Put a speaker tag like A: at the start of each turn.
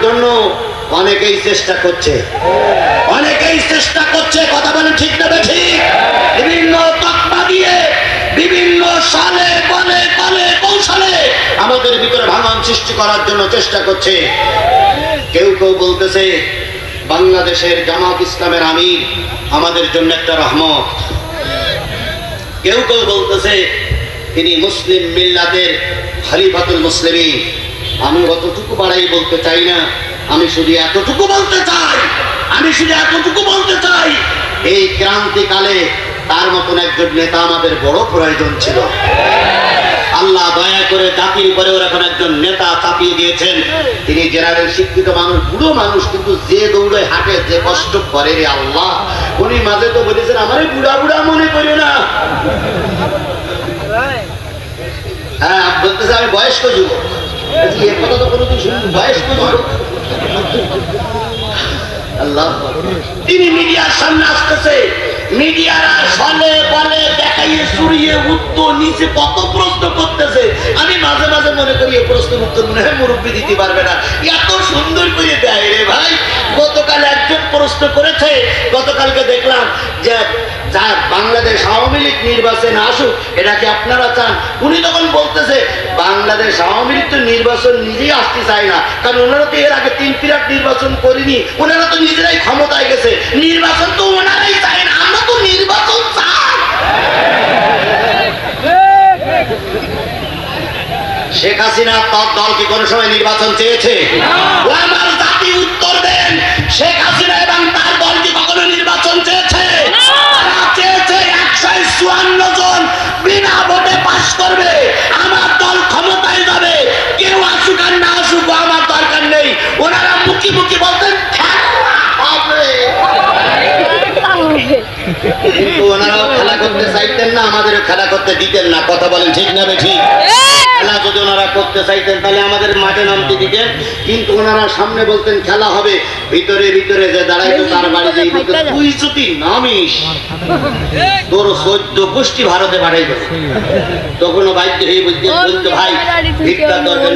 A: জন্য অনেকেই চেষ্টা করছে, কথা বলেন ঠিক না ঠিক? বিভিন্ন তকমা দিয়ে, বিভিন্ন সালে বলে কলে কৌশলে আমাদের ভিতরে ভাঙন সৃষ্টি করার জন্য চেষ্টা করছে। কেউ কেউ বলতেছে বাংলাদেশের জামাত ইসলামের আমির আমাদের জন্য একটা রহমত। কেউ কেউ বলতেছে তিনি মুসলিম মিল্লাতের খলিফাতুল মুসলিমিন। আমি অতটুকু বাড়াই বলতে চাই না, আমি শুধু এতটুকু বলতে চাই এই ক্রান্তিকালে তার মতন একজন নেতা আমাদের বড় প্রয়োজন ছিল। আল্লাহ দয়া করে জাতির উপরে এখন একজন নেতা চাপিয়ে দিয়েছেন। তিনি জেনারেল শিক্ষিত মানুষ, বুড়ো মানুষ, কিন্তু যে দৌড়ে হাঁটে, যে কষ্ট করে রে আল্লাহ। উনি মাঝে তো বলেছেন আমারে বুড়া বুড়া মনে করিও না। হ্যাঁ, বলতেছে আমি বয়স্ক যুবক। এ কথা তো কোনোদিন শুনুন, বয়স্ক যুবক। আল্লাহ, তিনি মিডিয়ার সামনে আসতেছে, মিডিয়ারা সলে বলে দেখাইয়ে সুরিয়ে উত্তর নিচে কত প্রশ্ন করতেছে। আমি মাঝে মাঝে মনে করি এই প্রশ্নের উত্তর মনে হয় মুরব্বী দিতে পারবে না, এত সুন্দর করে দেয় রে ভাই। গতকাল একজন প্রশ্ন করেছে, গতকালকে দেখলাম যে যা বাংলাদেশ আওয়ামী লীগ নির্বাচনে আসুক, এটা কি আপনারা চান? উনি তখন বলতেছে বাংলাদেশ আওয়ামী লীগ তো নির্বাচন নিজেই আসতে চায় না, কারণ ওনারা তো এর আগে 3 বিরাট নির্বাচন করিনি, ওনারা তো নিজেরাই ক্ষমতায় গেছে, নির্বাচন তো ওনারাই চায় না, আমরা তো নির্বাচন চাই। শেখ হাসিনা তার দল কি কোনো সময় নির্বাচন চেয়েছে? আমার জাতি উত্তর দেন, শেখ হাসিনা এবং তার দল কি কখনো নির্বাচন চেয়েছে? তারা চেয়েছে 154 জন বিনা ভোটে পাস করবে, আমার দল ক্ষমতায় যাবে, কেউ আসুক আর না আসুক আমার দরকার নেই। ওনারা মুখি মুখি বলতেন কিন্তু ওনারাও খেলা করতে চাইতেন না, আমাদেরও খেলা করতে দিতেন না। কথা বলেন ঠিক না ঠিক? খেলা যদি ওনারা করতে চাইতেন তাহলে আমাদের মাঠে নামতে দিতেন, কিন্তু ওনারা সামনে বলতেন খেলা হবে, ভিতরে ভিতরে যে দাঁড়াইতো তার বাড়ি যেই তুই যদি নামিস তোর 14 গোষ্ঠী ভারতে পাঠাইবে। তখনও বাধ্য হয়ে বলতে ভাই ভিক্ষার দরকার